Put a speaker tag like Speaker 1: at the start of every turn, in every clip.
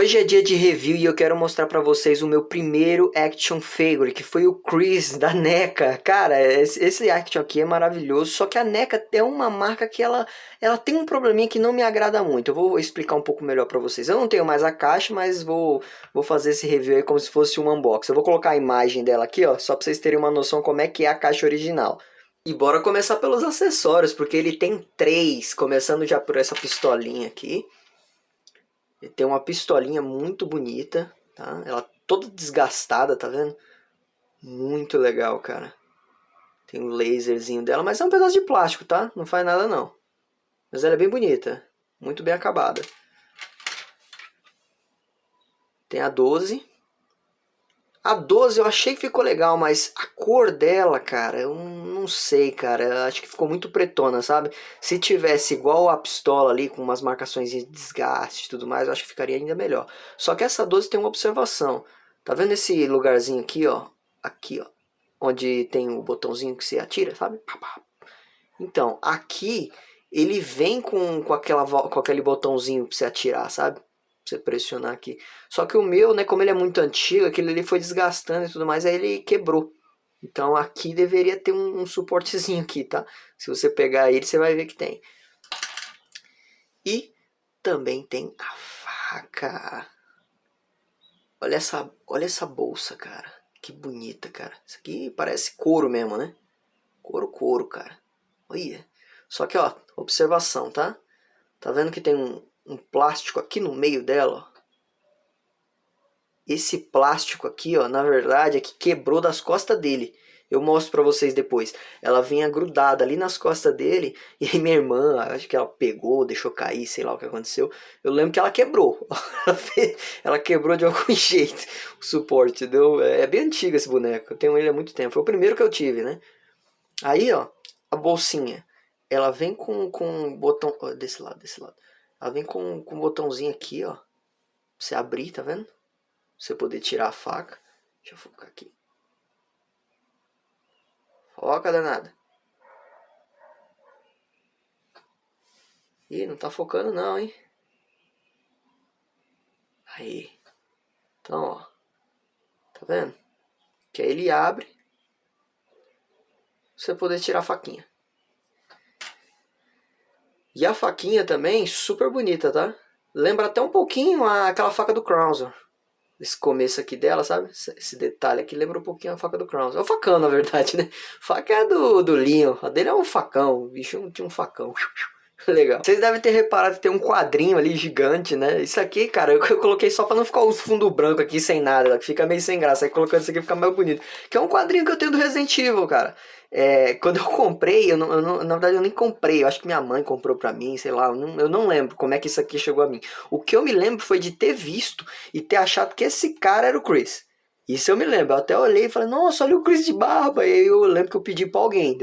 Speaker 1: Hoje é dia de review e eu quero mostrar pra vocês o meu primeiro action figure, que foi o Chris da NECA. Cara, esse action aqui é maravilhoso, só que a NECA é uma marca que ela tem um probleminha que não me agrada muito. Eu vou explicar um pouco melhor pra vocês. Eu não tenho mais a caixa, mas vou fazer esse review aí como se fosse um unboxing. Eu vou colocar a imagem dela aqui, ó, só pra vocês terem uma noção como é que é a caixa original. E bora começar pelos acessórios, porque ele tem três, começando já por essa pistolinha aqui. Ele tem uma pistolinha muito bonita, tá? Ela toda desgastada, tá vendo? Muito legal, cara. Tem um laserzinho dela, mas é um pedaço de plástico, tá? Não faz nada não. Mas ela é bem bonita, muito bem acabada. Tem a 12. A 12 eu achei que ficou legal, mas a cor dela, cara, eu não sei, cara. Eu acho que ficou muito pretona, sabe? Se tivesse igual a pistola ali, com umas marcações de desgaste e tudo mais, eu acho que ficaria ainda melhor. Só que essa 12 tem uma observação. Tá vendo esse lugarzinho aqui, ó? Aqui, ó. Onde tem o botãozinho que você atira, sabe? Então, aqui ele vem com aquele botãozinho pra você atirar, sabe? Você pressionar aqui. Só que o meu, né, como ele é muito antigo, aquele ali foi desgastando e tudo mais, aí ele quebrou. Então aqui deveria ter um suportezinho aqui, tá? Se você pegar ele, você vai ver que tem. E também tem a faca. Olha essa bolsa, cara. Que bonita, cara. Isso aqui parece couro mesmo, né? Couro, cara. Olha. Só que, ó, observação, tá? Tá vendo que tem um plástico aqui no meio dela, ó? Esse plástico aqui, ó, na verdade é que quebrou das costas dele. Eu mostro pra vocês depois. Ela vinha grudada ali nas costas dele. E aí minha irmã, acho que ela pegou, deixou cair, sei lá o que aconteceu. Eu lembro que ela quebrou. Ela quebrou de algum jeito o suporte, entendeu? É bem antigo esse boneco. Eu tenho ele há muito tempo. Foi o primeiro que eu tive, né? Aí, ó, a bolsinha. Ela vem com um botão... Ó, desse lado. Ela vem com um botãozinho aqui, ó. Pra você abrir, tá vendo? Você poder tirar a faca. Deixa eu focar aqui. Foca, danada. Ih, não tá focando não, hein? Aí. Então, ó. Tá vendo? Que aí ele abre. Você poder tirar a faquinha. E a faquinha também, super bonita, tá? Lembra até um pouquinho aquela faca do Krauser. Esse começo aqui dela, sabe? Esse detalhe aqui lembra um pouquinho a faca do Krauser. É o facão, na verdade, né? Faca é do Leon. A dele é um facão. O bicho tinha um facão. Legal. Vocês devem ter reparado que tem um quadrinho ali gigante, né? Isso aqui, cara, eu coloquei só pra não ficar o fundo branco aqui sem nada. Fica meio sem graça. Aí colocando isso aqui fica mais bonito. Que é um quadrinho que eu tenho do Resident Evil, cara. Quando eu comprei, na verdade eu nem comprei. Eu acho que minha mãe comprou pra mim, sei lá. Eu não lembro como é que isso aqui chegou a mim. O que eu me lembro foi de ter visto e ter achado que esse cara era o Chris. Isso eu me lembro. Eu até olhei e falei, nossa, olha o Chris de barba. E aí eu lembro que eu pedi pra alguém.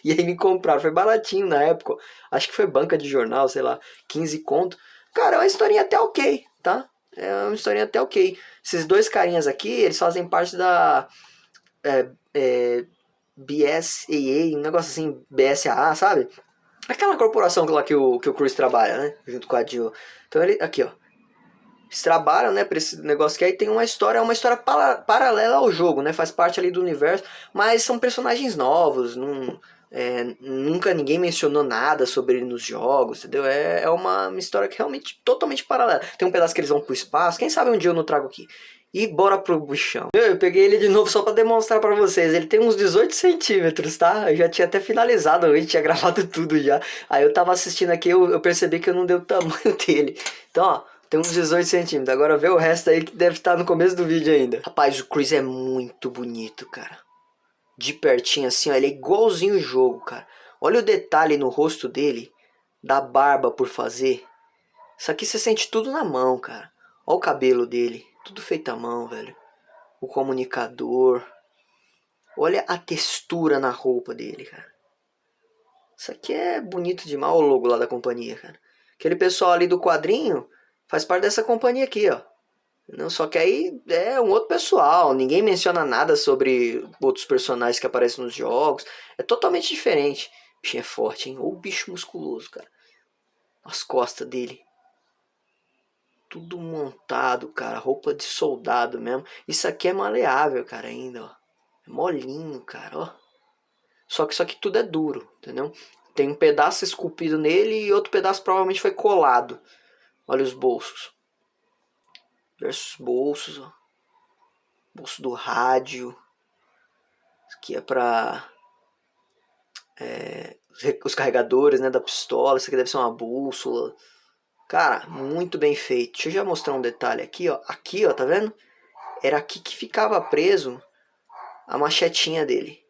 Speaker 1: E aí me compraram. Foi baratinho na época. Acho que foi banca de jornal, sei lá, 15 conto. Cara, é uma historinha até ok, tá? É uma historinha até ok. Esses dois carinhas aqui, eles fazem parte da BSAA, um negócio assim, BSAA, sabe? Aquela corporação lá que o Chris trabalha, né? Junto com a Jill. Então ele, aqui ó. Eles trabalham, né, pra esse negócio que aí tem uma história paralela ao jogo, né? Faz parte ali do universo, mas são personagens novos, nunca ninguém mencionou nada sobre ele nos jogos, entendeu? É uma história que realmente totalmente paralela. Tem um pedaço que eles vão pro espaço, quem sabe um dia eu não trago aqui. E bora pro bichão. Eu peguei ele de novo só pra demonstrar pra vocês. Ele tem uns 18 centímetros, tá? Eu já tinha até finalizado hoje, tinha gravado tudo já. Aí eu tava assistindo aqui, eu percebi que eu não dei o tamanho dele. Então, ó, tem uns 18 centímetros. Agora vê o resto aí que deve estar no começo do vídeo ainda. Rapaz, o Chris é muito bonito, cara. De pertinho assim, ó, ele é igualzinho o jogo, cara. Olha o detalhe no rosto dele, da barba por fazer. Isso aqui você sente tudo na mão, cara. Olha o cabelo dele, tudo feito à mão, velho. O comunicador. Olha a textura na roupa dele, cara. Isso aqui é bonito demais, o logo lá da companhia, cara. Aquele pessoal ali do quadrinho faz parte dessa companhia aqui, ó. Não, só que aí é um outro pessoal, ninguém menciona nada sobre outros personagens que aparecem nos jogos. É totalmente diferente. O bichinho é forte, hein? Ou bicho musculoso, cara. As costas dele. tudo montado, cara. Roupa de soldado mesmo. Isso aqui é maleável, cara, ainda, ó. É molinho, cara, ó. Só que isso aqui tudo é duro, entendeu? Tem um pedaço esculpido nele e outro pedaço provavelmente foi colado. Olha os bolsos. Diversos bolsos, ó. Bolso do rádio. Isso aqui é pra... os carregadores, né, da pistola. Isso aqui deve ser uma bússola. Cara, muito bem feito. Deixa eu já mostrar um detalhe aqui, ó. Aqui, ó, tá vendo? Era aqui que ficava preso a machetinha dele.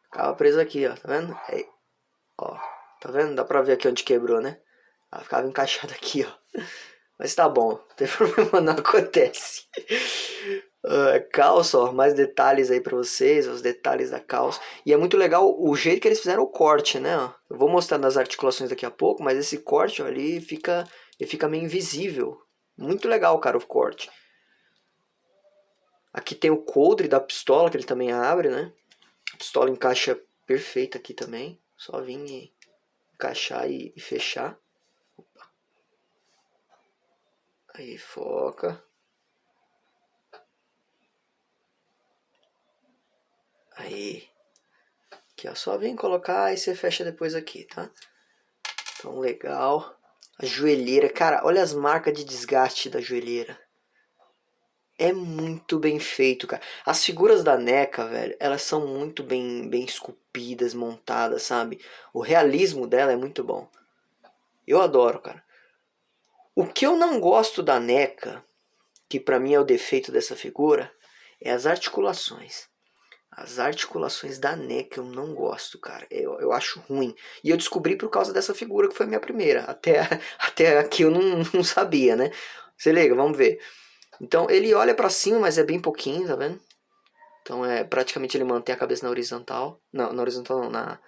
Speaker 1: Ficava preso aqui, ó, tá vendo? É, ó, tá vendo? Dá pra ver aqui onde quebrou, né? Ela ficava encaixada aqui, ó. Mas tá bom, não tem problema, não acontece. Calça, ó, mais detalhes aí pra vocês, os detalhes da calça. E é muito legal o jeito que eles fizeram o corte, né? Ó. Eu vou mostrar nas articulações daqui a pouco, mas esse corte, ó, ele fica meio invisível. Muito legal, cara, o corte. Aqui tem o coldre da pistola, que ele também abre, né? A pistola encaixa perfeita aqui também. Só vir e encaixar e fechar. Opa. Aí, foca. Aí. Aqui, ó. Só vem colocar e você fecha depois aqui, tá? Então, legal. A joelheira. Cara, olha as marcas de desgaste da joelheira. É muito bem feito, cara. As figuras da NECA, velho, elas são muito bem esculpidas, montadas, sabe? O realismo dela é muito bom. Eu adoro, cara. O que eu não gosto da NECA, que pra mim é o defeito dessa figura, é as articulações. As articulações da NECA eu não gosto, cara. Eu acho ruim. E eu descobri por causa dessa figura que foi a minha primeira. Até aqui eu não sabia, né? Se liga, vamos ver. Então ele olha pra cima, mas é bem pouquinho, tá vendo? Então é praticamente ele mantém a cabeça na horizontal. Não, na horizontal não,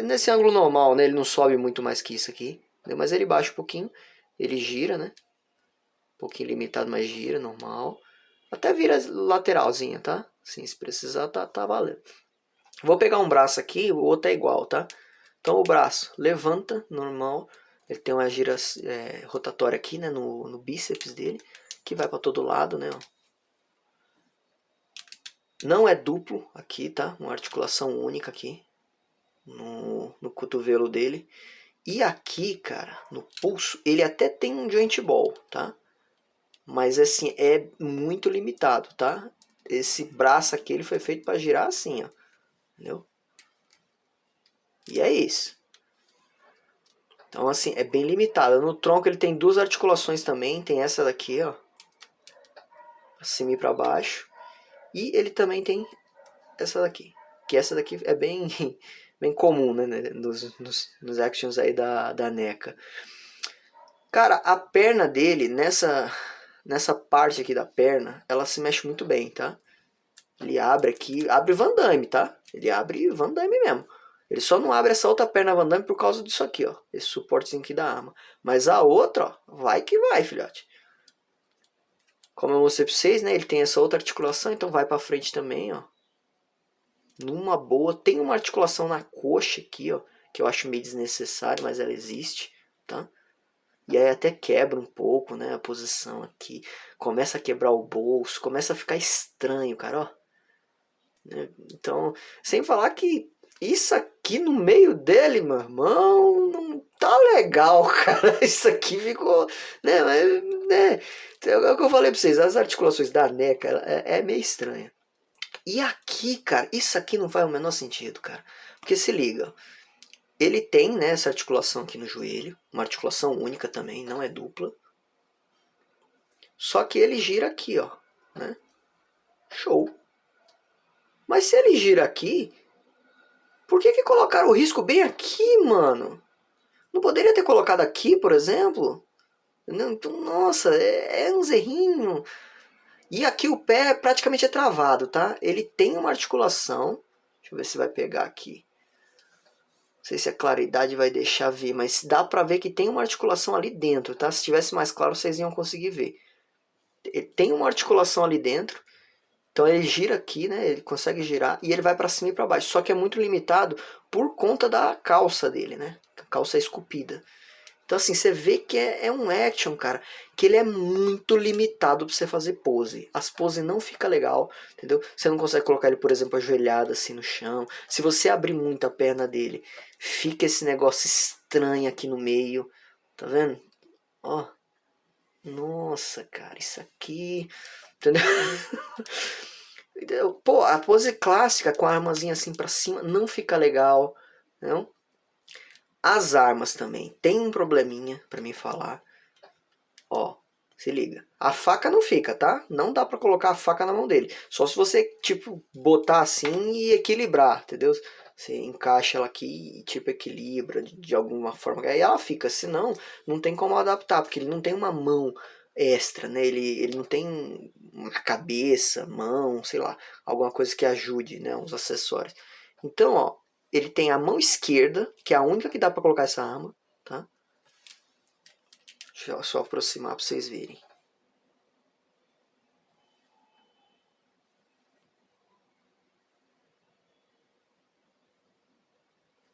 Speaker 1: nesse ângulo normal, né? Ele não sobe muito mais que isso aqui. Entendeu? Mas ele baixa um pouquinho. Ele gira, né? Um pouquinho limitado, mas gira, normal. Até vira lateralzinha, tá? Sim, se precisar, tá valendo. Vou pegar um braço aqui, o outro é igual, tá? Então o braço levanta, normal. Ele tem uma gira rotatória aqui, né? No bíceps dele. Que vai para todo lado, né? Ó. Não é duplo aqui, tá? Uma articulação única aqui. No cotovelo dele. E aqui, cara, no pulso, ele até tem um joint ball, tá? Mas assim, é muito limitado, tá? Esse braço aqui, ele foi feito para girar assim, ó. Entendeu? E é isso. Então assim, é bem limitado. No tronco ele tem duas articulações também. Tem essa daqui, ó. Pra cima e pra baixo. E ele também tem essa daqui. Que essa daqui é bem, bem comum, né? Nos actions aí da NECA. Cara, a perna dele, nessa parte aqui da perna, ela se mexe muito bem, tá? Ele abre aqui, abre Van Damme, tá? Ele abre Van Damme mesmo. Ele só não abre essa outra perna Van Damme por causa disso aqui, ó. Esse suportezinho aqui da arma. Mas a outra, ó, vai que vai, filhote. Como eu mostrei pra vocês, né? Ele tem essa outra articulação, então vai pra frente também, ó. Numa boa. Tem uma articulação na coxa aqui, ó. Que eu acho meio desnecessário, mas ela existe, tá? E aí até quebra um pouco, né? A posição aqui. Começa a quebrar o bolso. Começa a ficar estranho, cara, ó. Então, sem falar que isso aqui no meio dele, meu irmão, não tá legal, cara. Isso aqui ficou, né, né, é o que eu falei pra vocês, as articulações da NECA é meio estranha. E aqui, cara, isso aqui não faz o menor sentido, cara. Porque se liga, ele tem, né, essa articulação aqui no joelho, uma articulação única também, não é dupla. Só que ele gira aqui, ó, né? Show. Mas se ele gira aqui, por que colocaram o risco bem aqui, mano? Não poderia ter colocado aqui, por exemplo? Então, nossa, é um zerrinho. E aqui o pé praticamente é travado, tá? Ele tem uma articulação. Deixa eu ver se vai pegar aqui. Não sei se a claridade vai deixar ver, mas dá pra ver que tem uma articulação ali dentro, tá? Se tivesse mais claro, vocês iam conseguir ver. Ele tem uma articulação ali dentro. Então ele gira aqui, né? Ele consegue girar e ele vai para cima e para baixo. Só que é muito limitado por conta da calça dele, né? A calça é esculpida. Então assim, você vê que é um action, cara, que ele é muito limitado pra você fazer pose. As poses não fica legal, entendeu? Você não consegue colocar ele, por exemplo, ajoelhado assim no chão. Se você abrir muito a perna dele, fica esse negócio estranho aqui no meio. Tá vendo? Ó. Nossa, cara, isso aqui... Entendeu? Pô, a pose clássica com a armazinha assim pra cima não fica legal, não? As armas também tem um probleminha pra mim falar. Ó, se liga. A faca não fica, tá? Não dá pra colocar a faca na mão dele. Só se você, tipo, botar assim e equilibrar, entendeu? Você encaixa ela aqui e, tipo, equilibra de alguma forma. Aí ela fica. Senão, não tem como adaptar, porque ele não tem uma mão extra, né? Ele não tem uma cabeça, mão, sei lá. Alguma coisa que ajude, né? Uns acessórios. Então, ó, ele tem a mão esquerda, que é a única que dá pra colocar essa arma, tá? Deixa eu só aproximar para vocês verem.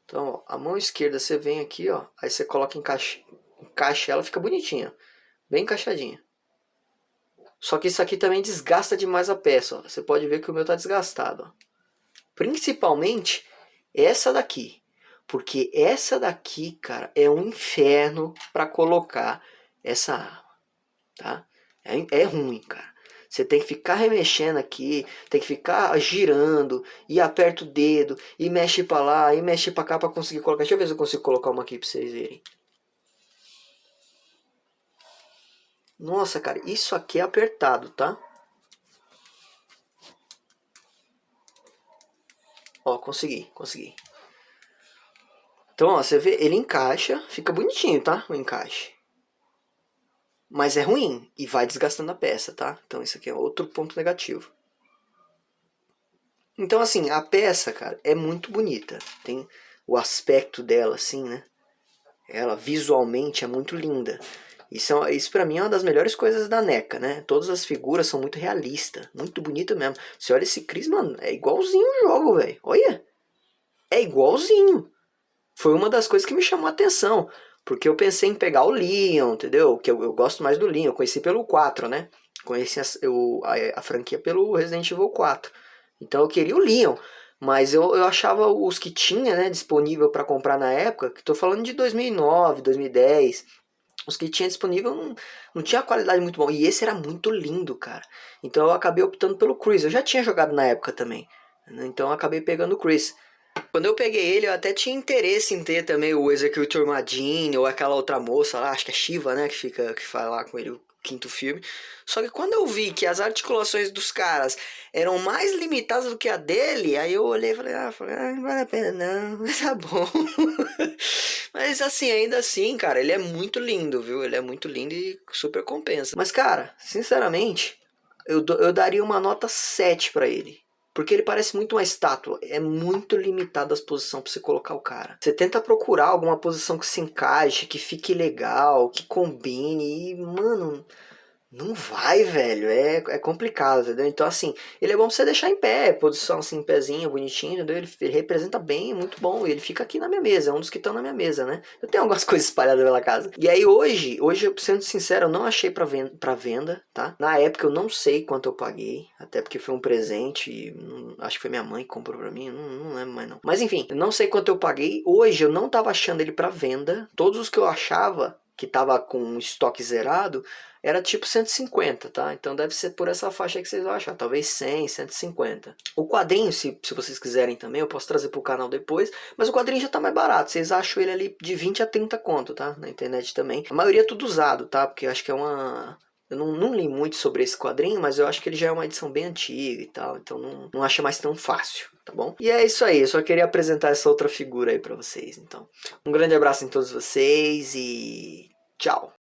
Speaker 1: Então, ó, a mão esquerda você vem aqui, ó, aí você coloca encaixa ela, fica bonitinha, bem encaixadinha. Só que isso aqui também desgasta demais a peça, ó. Você pode ver que o meu tá desgastado, ó. Principalmente essa daqui, porque essa daqui, cara, é um inferno para colocar essa arma, tá? É ruim, cara. Você tem que ficar remexendo aqui, tem que ficar girando, e aperta o dedo, e mexe pra lá, e mexe pra cá pra conseguir colocar. Deixa eu ver se eu consigo colocar uma aqui pra vocês verem. Nossa, cara, isso aqui é apertado, tá? Ó, consegui. Então, ó, você vê, ele encaixa, fica bonitinho, tá? O encaixe. Mas é ruim, e vai desgastando a peça, tá? Então isso aqui é outro ponto negativo. Então, assim, a peça, cara, é muito bonita. Tem o aspecto dela, assim, né? Ela visualmente é muito linda. Isso pra mim é uma das melhores coisas da NECA, né? Todas as figuras são muito realistas. Muito bonito mesmo. Você olha esse Chris, mano, é igualzinho o jogo, velho. Olha! É igualzinho. Foi uma das coisas que me chamou a atenção. Porque eu pensei em pegar o Leon, entendeu? Que eu gosto mais do Leon. Eu conheci pelo 4, né? Conheci a franquia pelo Resident Evil 4. Então eu queria o Leon. Mas eu achava os que tinha, né, disponível para comprar na época, que tô falando de 2009, 2010, os que tinha disponível não tinha qualidade muito boa. E esse era muito lindo, cara. Então eu acabei optando pelo Chris. Eu já tinha jogado na época também. Então eu acabei pegando o Chris. Quando eu peguei ele, eu até tinha interesse em ter também o Executor Madine ou aquela outra moça lá, acho que é Shiva, né, que fala lá com ele o quinto filme. Só que quando eu vi que as articulações dos caras eram mais limitadas do que a dele, aí eu olhei e falei, não vale a pena não, mas tá bom. Mas assim, ainda assim, cara, ele é muito lindo, viu? Ele é muito lindo e super compensa. Mas, cara, sinceramente, eu daria uma nota 7 pra ele. Porque ele parece muito uma estátua. É muito limitado as posições pra você colocar o cara. Você tenta procurar alguma posição que se encaixe, que fique legal, que combine. E, mano, não vai, velho. É complicado, entendeu? Então, assim, ele é bom pra você deixar em pé, posição assim, em pezinho, bonitinho, entendeu? Ele representa bem, é muito bom. E ele fica aqui na minha mesa, é um dos que estão na minha mesa, né? Eu tenho algumas coisas espalhadas pela casa. E aí, hoje, sendo sincero, eu não achei pra venda, tá? Na época, eu não sei quanto eu paguei, até porque foi um presente. E, acho que foi minha mãe que comprou pra mim, não lembro mais não. Mas enfim, eu não sei quanto eu paguei. Hoje, eu não tava achando ele pra venda. Todos os que eu achava que tava com estoque zerado, era tipo 150, tá? Então deve ser por essa faixa aí que vocês vão achar, talvez 100, 150. O quadrinho, se vocês quiserem também, eu posso trazer pro canal depois, mas o quadrinho já tá mais barato, vocês acham ele ali de 20 a 30 conto, tá? Na internet também. A maioria é tudo usado, tá? Porque eu acho que é uma... Eu não li muito sobre esse quadrinho, mas eu acho que ele já é uma edição bem antiga e tal, então não acho mais tão fácil, tá bom? E é isso aí, eu só queria apresentar essa outra figura aí pra vocês, então. Um grande abraço em todos vocês e tchau!